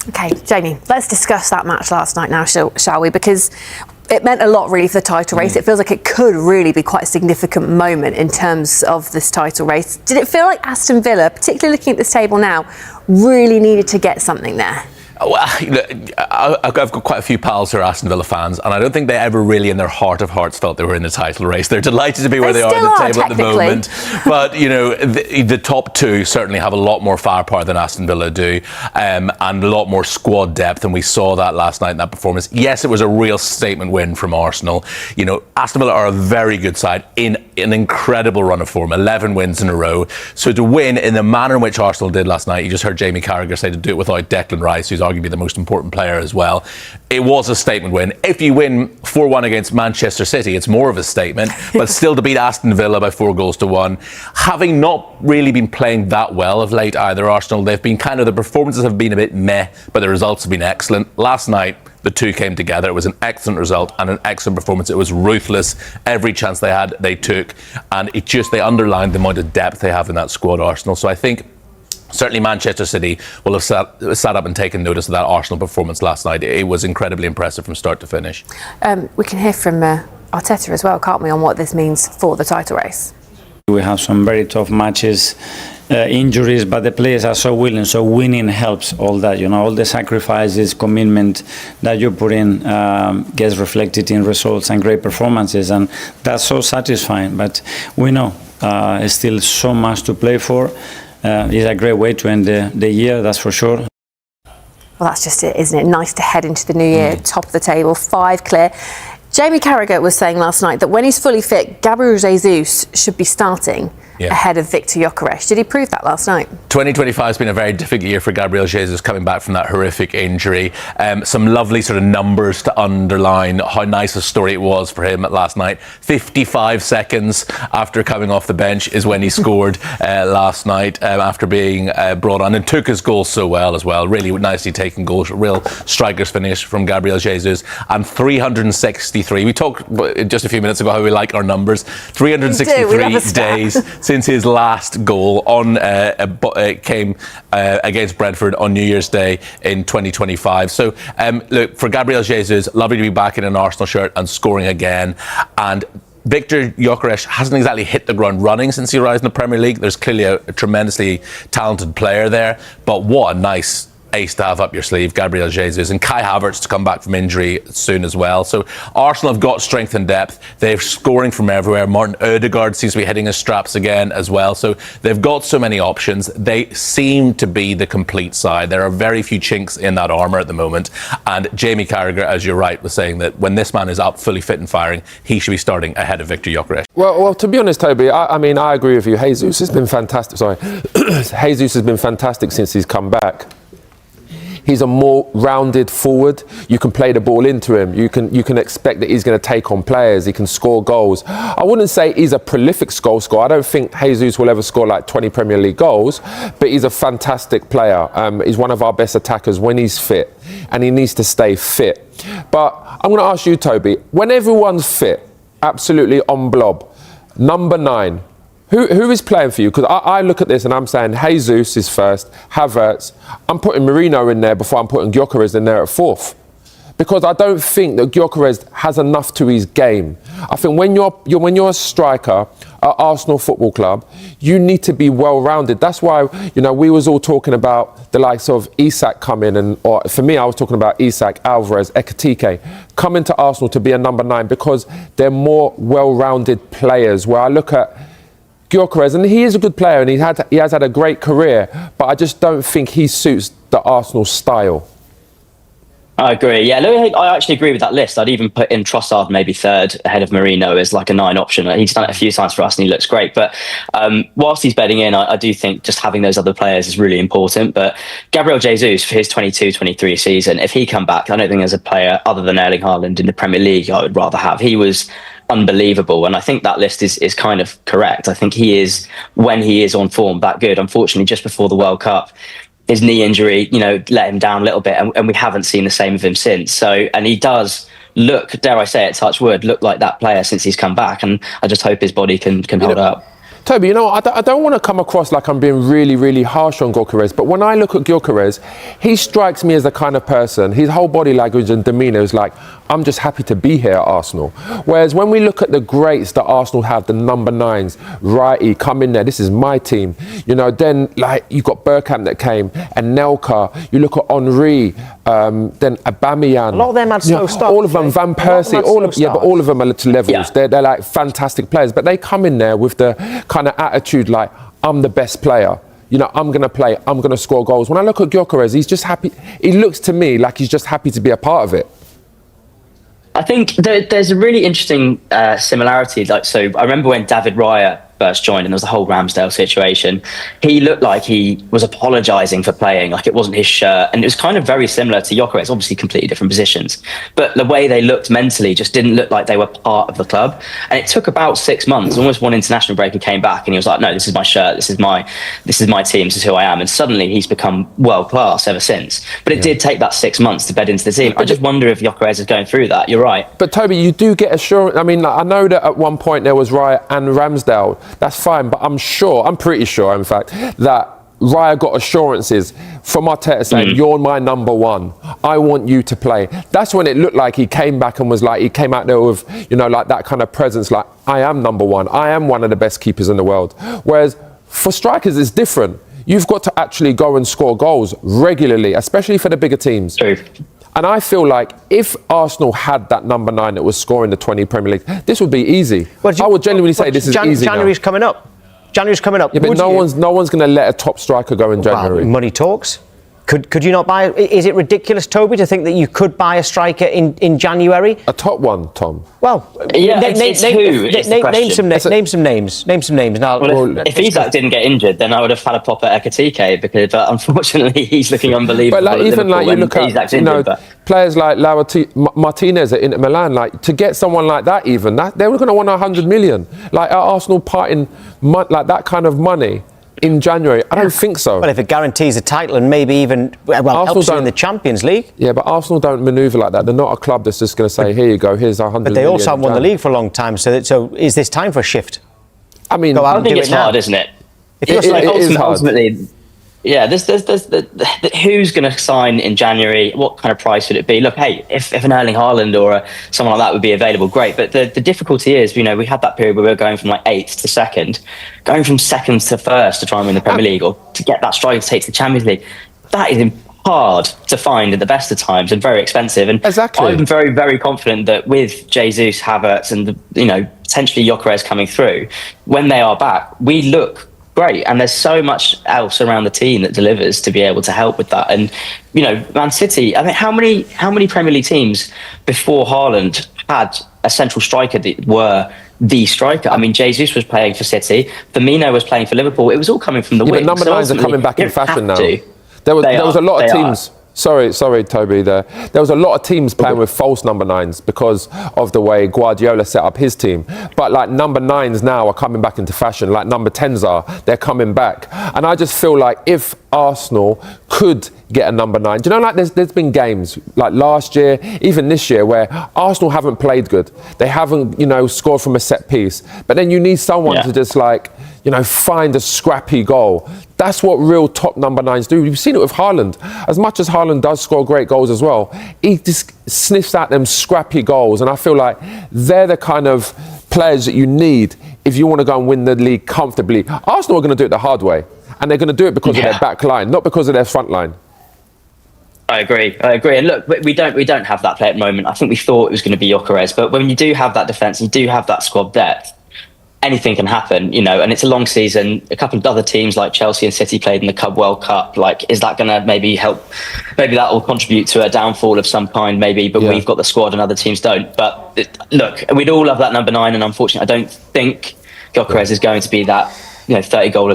Okay, Jamie, let's discuss that match last night now, shall we? Because it meant a lot really for the title race. It feels like it could really be quite a significant moment in terms of this title race. Did it feel like Aston Villa, particularly looking at this table now, really needed to get something there? Well, I've got quite a few pals who are Aston Villa fans, and I don't think they ever really, in their heart of hearts, felt they were in the title race. They're delighted to be where they are at the table at the moment. But, you know, the top two certainly have a lot more firepower than Aston Villa do, and a lot more squad depth, and we saw that last night in that performance. Yes, it was a real statement win from Arsenal. You know, Aston Villa are a very good side in an incredible run of form, 11 wins in a row. So to win in the manner in which Arsenal did last night, you just heard Jamie Carragher say to do it without Declan Rice, who's arguably the most important player as well. It was a statement win. If you win 4-1 against Manchester City, it's more of a statement, but still to beat Aston Villa by 4-1, having not really been playing that well of late either, Arsenal, they've been kind of, the performances have been a bit meh, but the results have been excellent. Last night, the two came together. It was an excellent result and an excellent performance. It was ruthless. Every chance they had, they took. And they underlined the amount of depth they have in that squad, Arsenal. So I think certainly Manchester City will have sat up and taken notice of that Arsenal performance last night. It was incredibly impressive from start to finish. We can hear from Arteta as well, can't we, on what this means for the title race? We have some very tough matches, injuries, but the players are so willing, so winning helps all that, you know, all the sacrifices, commitment that you put in gets reflected in results and great performances, and that's so satisfying. But we know there's still so much to play for. It's a great way to end the year, that's for sure. Well, that's just it, isn't it? Nice to head into the new year, top of the table, 5 clear. Jamie Carragher was saying last night that when he's fully fit, Gabriel Jesus should be starting ahead of Victor Gyökeres. Did he prove that last night? 2025 has been a very difficult year for Gabriel Jesus, coming back from that horrific injury. Some lovely sort of numbers to underline how nice a story it was for him last night. 55 seconds after coming off the bench is when he scored last night after being brought on, and took his goal so well as well. Really nicely taken goals, real striker's finish from Gabriel Jesus. And 363. We talked just a few minutes ago how we like our numbers. 363 days since his last goal came against Brentford on New Year's Day in 2025. So, look, for Gabriel Jesus, lovely to be back in an Arsenal shirt and scoring again. And Victor Gyökeres hasn't exactly hit the ground running since he arrived in the Premier League. There's clearly a tremendously talented player there, but what a nice ace to have up your sleeve, Gabriel Jesus, and Kai Havertz to come back from injury soon as well. So Arsenal have got strength and depth. They're scoring from everywhere. Martin Ødegaard seems to be hitting his straps again as well. So they've got so many options. They seem to be the complete side. There are very few chinks in that armour at the moment. And Jamie Carragher, as you're right, was saying that when this man is up, fully fit and firing, he should be starting ahead of Victor Gyökeres. Well, to be honest, Toby, I mean, I agree with you. Jesus has been fantastic. Jesus has been fantastic since he's come back. He's a more rounded forward. You can play the ball into him. You can expect that he's going to take on players. He can score goals. I wouldn't say he's a prolific goal scorer. I don't think Jesus will ever score like 20 Premier League goals, but he's a fantastic player. He's one of our best attackers when he's fit, and he needs to stay fit. But I'm going to ask you, Toby, when everyone's fit, absolutely on blob, number 9, Who is playing for you? Because I look at this and I'm saying Jesus is first, Havertz. I'm putting Merino in there before I'm putting Gyökeres in there at 4th. Because I don't think that Gyökeres has enough to his game. I think when you're a striker at Arsenal Football Club, you need to be well-rounded. That's why, you know, we was all talking about the likes of Isak coming, or for me, I was talking about Isak, Alvarez, Ekitike, coming to Arsenal to be a number 9 because they're more well-rounded players. Where I look at Gyökeres, and he is a good player, and he has had a great career, but I just don't think he suits the Arsenal style. I agree. Yeah, I actually agree with that list. I'd even put in Trossard maybe 3rd ahead of Merino as like a 9 option. He's done it a few times for us and he looks great. But whilst he's bedding in, I do think just having those other players is really important. But Gabriel Jesus, for his 22-23 season, if he come back, I don't think there's a player other than Erling Haaland in the Premier League I would rather have. He was unbelievable, and I think that list is kind of correct. I think he is, when he is on form, that good. Unfortunately, just before the World Cup, his knee injury, you know, let him down a little bit, and we haven't seen the same of him since. So, and he does look, dare I say it, touch wood, look like that player since he's come back, and I just hope his body can hold up. Toby, you know, I don't want to come across like I'm being really, really harsh on Gyökeres, but when I look at Gyökeres, he strikes me as the kind of person, his whole body language and demeanour is like, I'm just happy to be here at Arsenal. Whereas when we look at the greats that Arsenal have, the number 9s, Righty, come in there, this is my team. You know, then like you've got Bergkamp that came, and Nelka, you look at Henry, then Aubameyang. A lot of them had slow starts. All of them, Van Persie, but all of them are to levels. Yeah. They're like fantastic players, but they come in there with the kind of attitude like, I'm the best player. You know, I'm going to play, I'm going to score goals. When I look at Gyökeres, he's just happy. He looks to me like he's just happy to be a part of it. I think there's a really interesting similarity. Like, so I remember when David Raya first joined and there was the whole Ramsdale situation, he looked like he was apologising for playing, like it wasn't his shirt. And it was kind of very similar to Gyökeres, obviously completely different positions. But the way they looked mentally just didn't look like they were part of the club. And it took about 6 months, almost one international break, he came back and he was like, no, this is my shirt, this is my team, this is who I am. And suddenly he's become world class ever since. But it did take that 6 months to bed into the team. I just wonder if Gyökeres is going through that. You're right. But Toby, you do get assurance. I mean, like, I know that at one point there was Raya and Ramsdale. That's fine, but I'm pretty sure, in fact, that Raya got assurances from Arteta saying, you're my number 1. I want you to play. That's when it looked like he came back and was like, he came out there with, you know, like that kind of presence, like, I am number 1. I am one of the best keepers in the world. Whereas for strikers, it's different. You've got to actually go and score goals regularly, especially for the bigger teams. True. And I feel like if Arsenal had that number 9 that was scoring the 20 Premier League, this would be easy. I would genuinely say this is easy January's now. coming up. January's coming up. Yeah, but no one's going to let a top striker go in January. Well, money talks. Could you not buy? Is it ridiculous, Toby, to think that you could buy a striker in January? A top one, Tom. Well, Yeah, it's who is the name some question. names. Name some names. Now, Well, if Isak didn't get injured, then I would have had a pop at Ekatike because, but unfortunately, he's looking unbelievable. But like, even like you look at, Isak's you know, injured, but players like Martinez at Inter Milan, like to get someone like that, even that they were going to want 100 million. Like at Arsenal parting like that kind of money in January, I don't think so. well, if it guarantees a title and maybe even helps you in the Champions League. Yeah, but Arsenal don't manoeuvre like that. They're not a club that's just going to say, here you go, here's 100 million. But they also haven't won the league for a long time. So is this time for a shift? I mean, Go out I and think do it's it now. hard, isn't it? If you're It's like it is hard. ultimately, yeah. There's who's going to sign in January? What kind of price would it be? Look, hey, if an Erling Haaland or someone like that would be available, great. But the difficulty is, you know, we had that period where we were going from like 8th to 2nd, going from 2nd to 1st to try and win the Premier League or to get that striker to take to the Champions League. That is hard to find at the best of times and very expensive. And Exactly. I'm very, very confident that with Jesus, Havertz, and potentially Gyökeres coming through, when they are back, we look great. And there's so much else around the team that delivers to be able to help with that. And Man City. I mean, how many Premier League teams before Haaland had a central striker that were the striker? I mean, Jesus was playing for City. Firmino was playing for Liverpool. It was all coming from the wings. but number 9s are coming back in fashion now. There was a lot of teams. Sorry, Toby. There was a lot of teams playing with false number 9s because of the way Guardiola set up his team. But like number 9s now are coming back into fashion. Like number 10s they're coming back. And I just feel like if Arsenal could get a number 9, do you know, like there's been games like last year, even this year, where Arsenal haven't played good. They haven't, scored from a set piece. But then you need someone to just find a scrappy goal. That's what real top number 9s do. You've seen it with Haaland. As much as Haaland does score great goals as well, he just sniffs out them scrappy goals. And I feel like they're the kind of players that you need if you want to go and win the league comfortably. Arsenal are going to do it the hard way. And they're going to do it because of their back line, not because of their front line. I agree. And look, we don't have that play at the moment. I think we thought it was going to be Gyökeres, but when you do have that defence, you do have that squad depth, anything can happen, and it's a long season. A couple of other teams like Chelsea and City played in the Club World Cup. Like, is that going to maybe help? Maybe that will contribute to a downfall of some kind, maybe, but we've got the squad and other teams don't. But look, we'd all love that number 9, and unfortunately, I don't think Gyökeres is going to be that 30-goal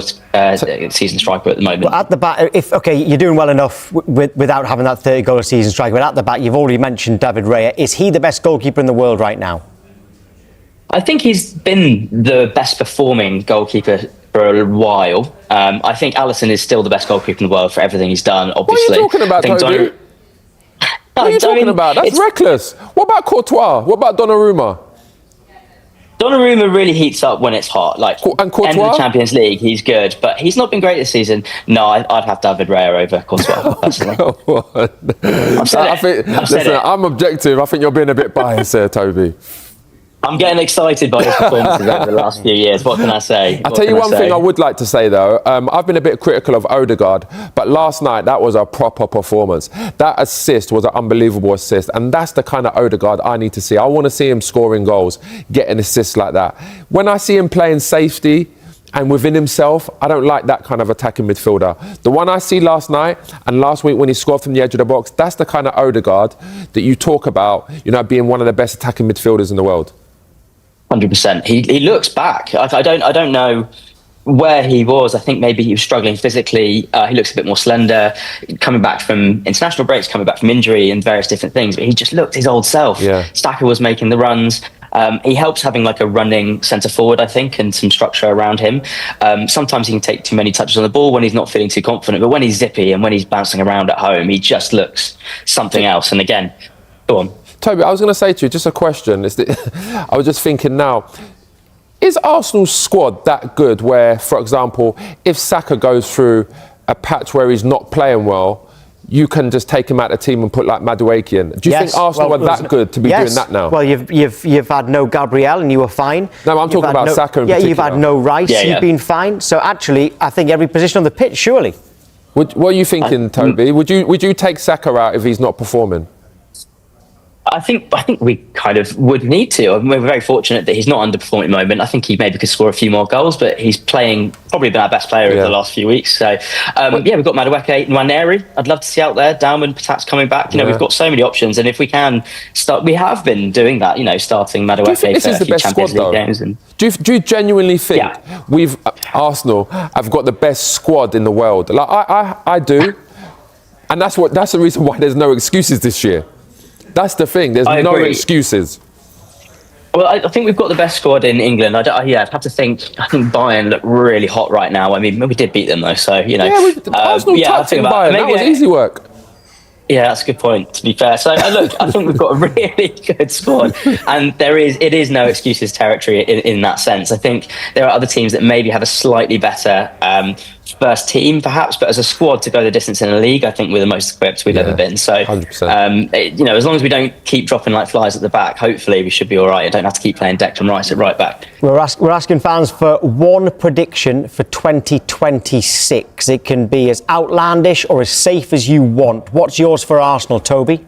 season striker at the moment. But at the back, you're doing well enough without having that 30-goal season striker, but at the back, you've already mentioned David Raya. Is he the best goalkeeper in the world right now? I think he's been the best performing goalkeeper for a while. I think Alisson is still the best goalkeeper in the world for everything he's done, obviously. What are you talking about, Toby? What are you talking about? That's reckless. What about Courtois? What about Donnarumma? Donnarumma really heats up when it's hot. Like, And Courtois? end of the Champions League, he's good, but he's not been great this season. No, I'd have David Raya over Courtois, personally. I've said it. I'm objective. I think you're being a bit biased there, Toby. I'm getting excited by his performances over the last few years. What can I say? I'll tell you one thing I would like to say, though. I've been a bit critical of Odegaard, but last night, that was a proper performance. That assist was an unbelievable assist, and that's the kind of Odegaard I need to see. I want to see him scoring goals, getting assists like that. When I see him playing safety and within himself, I don't like that kind of attacking midfielder. The one I see last night and last week when he scored from the edge of the box, that's the kind of Odegaard that you talk about, being one of the best attacking midfielders in the world. 100%. He looks back. I don't know where he was. I think maybe he was struggling physically. He looks a bit more slender, coming back from international breaks, coming back from injury and various different things. But he just looked his old self. Yeah. Staka was making the runs. He helps having like a running centre forward, I think, and some structure around him. Sometimes he can take too many touches on the ball when he's not feeling too confident. But when he's zippy and when he's bouncing around at home, he just looks something else. And again, go on. Toby, I was going to say to you, just a question. I was just thinking now, is Arsenal's squad that good where, for example, if Saka goes through a patch where he's not playing well, you can just take him out of the team and put like Madueke in? Do you think Arsenal are that good to be doing that now? Well, you've had no Gabriel and you were fine. No, I'm talking about Saka in particular. You've had no Rice, you've been fine. So actually, I think every position on the pitch, surely. What are you thinking, Toby? Would you take Saka out if he's not performing? I think we kind of would need to. We're very fortunate that he's not underperforming at the moment. I think he maybe could score a few more goals, but he's playing probably been our best player over the last few weeks. So, we've got Madueke, Nwaneri. I'd love to see out there. Downman, Patat's coming back. We've got so many options, and if we can start, we have been doing that. Starting Madueke for a few Champions League games. And do you genuinely think Arsenal have got the best squad in the world? Like I do, and that's the reason why there's no excuses this year. That's the thing. There's no excuses. Well, I think we've got the best squad in England. I'd have to think. I think Bayern look really hot right now. I mean, we did beat them though, so Arsenal tucked in Bayern. That was easy work. Yeah, that's a good point, to be fair. So, look, I think we've got a really good squad, and it is no excuses territory in that sense. I think there are other teams that maybe have a slightly better first team, perhaps, but as a squad to go the distance in a league, I think we're the most equipped we've ever been. So, 100%. As long as we don't keep dropping like flies at the back, hopefully we should be all right. I don't have to keep playing Declan Rice at right back. We're asking fans for one prediction for 2026. It can be as outlandish or as safe as you want. What's yours for Arsenal, Toby?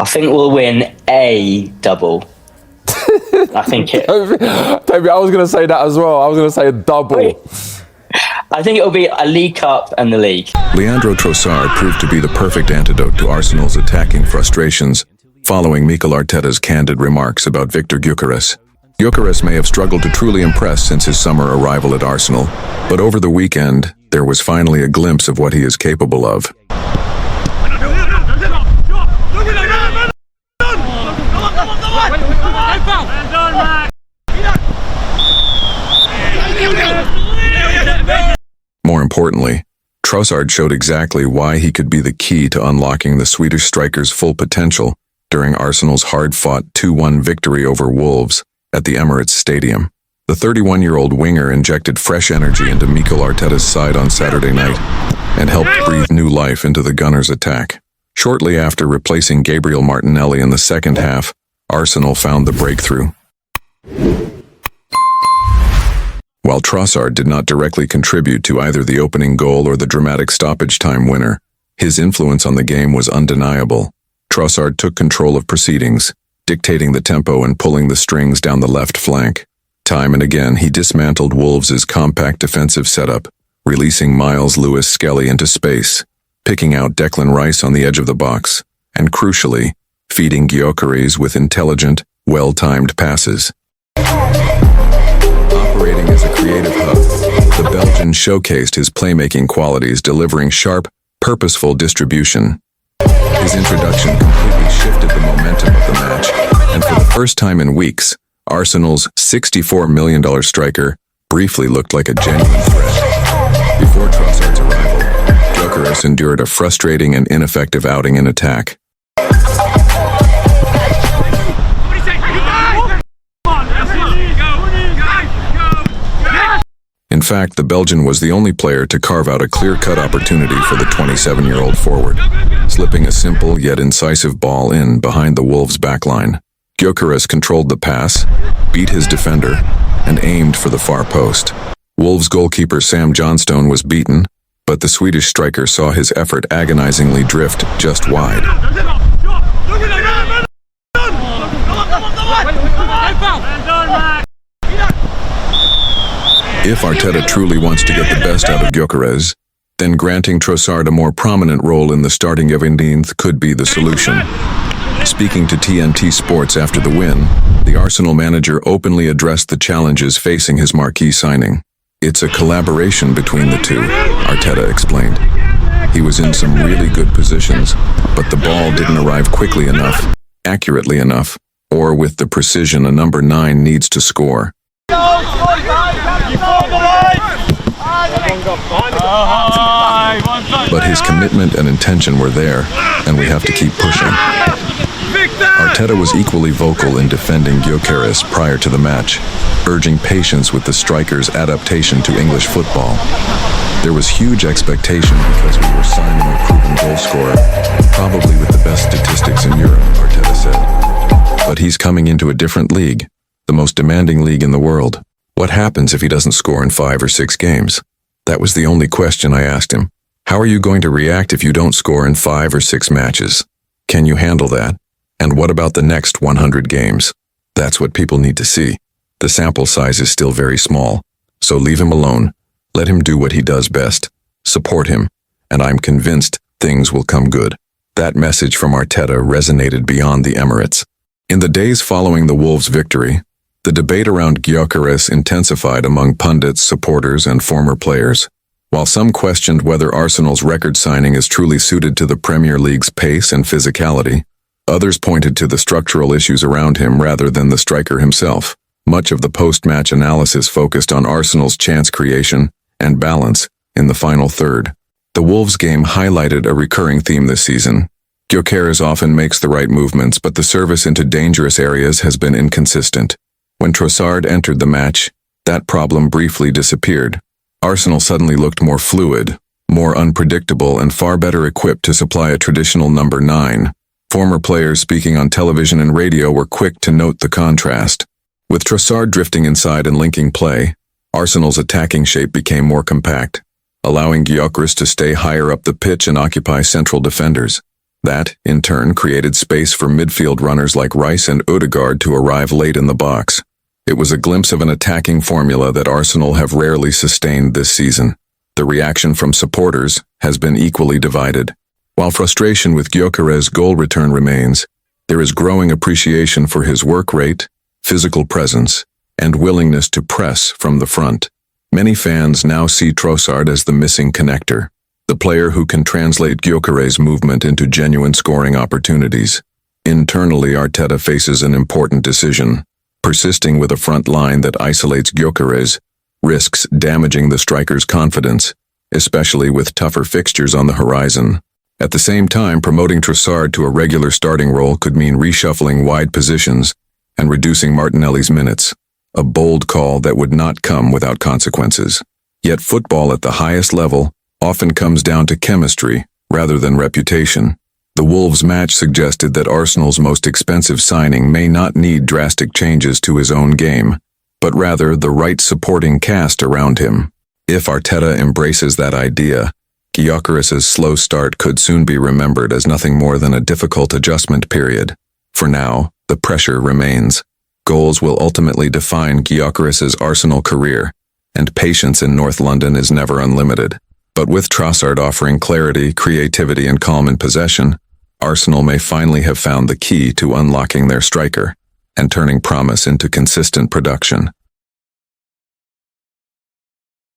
I think we'll win a double. I think it. Toby, I was going to say that as well. I was going to say a double. I think it'll be a League Cup and the league. Leandro Trossard proved to be the perfect antidote to Arsenal's attacking frustrations, following Mikel Arteta's candid remarks about Victor Gyökeres. Gyökeres may have struggled to truly impress since his summer arrival at Arsenal, but over the weekend, there was finally a glimpse of what he is capable of. More importantly, Trossard showed exactly why he could be the key to unlocking the Swedish striker's full potential during Arsenal's hard-fought 2-1 victory over Wolves at the Emirates Stadium. The 31-year-old winger injected fresh energy into Mikel Arteta's side on Saturday night and helped breathe new life into the Gunners' attack. Shortly after replacing Gabriel Martinelli in the second half, Arsenal found the breakthrough. While Trossard did not directly contribute to either the opening goal or the dramatic stoppage time winner, his influence on the game was undeniable. Trossard took control of proceedings, dictating the tempo and pulling the strings down the left flank. Time and again, he dismantled Wolves' compact defensive setup, releasing Miles Lewis-Skelly into space, picking out Declan Rice on the edge of the box, and crucially, feeding Gyökeres with intelligent, well-timed passes. Operating as a creative hub, the Belgian showcased his playmaking qualities, delivering sharp, purposeful distribution. His introduction completely shifted the momentum of the match, and for the first time in weeks, Arsenal's $64 million striker briefly looked like a genuine threat. Before Trossard's arrival, Gyökeres endured a frustrating and ineffective outing in attack. In fact, the Belgian was the only player to carve out a clear-cut opportunity for the 27-year-old forward, slipping a simple yet incisive ball in behind the Wolves' backline. Gyökeres controlled the pass, beat his defender, and aimed for the far post. Wolves goalkeeper Sam Johnstone was beaten, but the Swedish striker saw his effort agonizingly drift just wide. If Arteta truly wants to get the best out of Gyökeres, then granting Trossard a more prominent role in the starting 11th could be the solution. Speaking to TNT Sports after the win, the Arsenal manager openly addressed the challenges facing his marquee signing. "It's a collaboration between the two," Arteta explained. "He was in some really good positions, but the ball didn't arrive quickly enough, accurately enough, or with the precision a number 9 needs to score." But his commitment and intention were there, and we have to keep pushing. Arteta was equally vocal in defending Gyökeres prior to the match, urging patience with the striker's adaptation to English football. "There was huge expectation because we were signing a proven goal scorer, probably with the best statistics in Europe," Arteta said. "But he's coming into a different league, the most demanding league in the world. What happens if he doesn't score in 5 or 6 games? That was the only question I asked him. How are you going to react if you don't score in 5 or 6 matches? Can you handle that? And what about the next 100 games? That's what people need to see. The sample size is still very small, so leave him alone. Let him do what he does best. Support him, and I'm convinced things will come good." That message from Arteta resonated beyond the Emirates. In the days following the Wolves' victory, the debate around Gyökeres intensified among pundits, supporters, and former players. While some questioned whether Arsenal's record signing is truly suited to the Premier League's pace and physicality, others pointed to the structural issues around him rather than the striker himself. Much of the post-match analysis focused on Arsenal's chance creation and balance in the final third. The Wolves game highlighted a recurring theme this season. Gyökeres often makes the right movements, but the service into dangerous areas has been inconsistent. When Trossard entered the match, that problem briefly disappeared. Arsenal suddenly looked more fluid, more unpredictable, and far better equipped to supply a traditional number 9. Former players speaking on television and radio were quick to note the contrast. With Trossard drifting inside and linking play, Arsenal's attacking shape became more compact, allowing Gyökeres to stay higher up the pitch and occupy central defenders. That, in turn, created space for midfield runners like Rice and Ødegaard to arrive late in the box. It was a glimpse of an attacking formula that Arsenal have rarely sustained this season. The reaction from supporters has been equally divided. While frustration with Gyökeres' goal return remains, there is growing appreciation for his work rate, physical presence, and willingness to press from the front. Many fans now see Trossard as the missing connector, the player who can translate Gyökeres' movement into genuine scoring opportunities. Internally, Arteta faces an important decision. Persisting with a front line that isolates Gyökeres risks damaging the striker's confidence, especially with tougher fixtures on the horizon. At the same time, promoting Trossard to a regular starting role could mean reshuffling wide positions and reducing Martinelli's minutes, a bold call that would not come without consequences. Yet football at the highest level often comes down to chemistry rather than reputation. The Wolves match suggested that Arsenal's most expensive signing may not need drastic changes to his own game, but rather the right supporting cast around him. If Arteta embraces that idea, Gyökeres' slow start could soon be remembered as nothing more than a difficult adjustment period. For now, the pressure remains. Goals will ultimately define Gyökeres' Arsenal career, and patience in North London is never unlimited. But with Trossard offering clarity, creativity, and calm in possession, Arsenal may finally have found the key to unlocking their striker and turning promise into consistent production.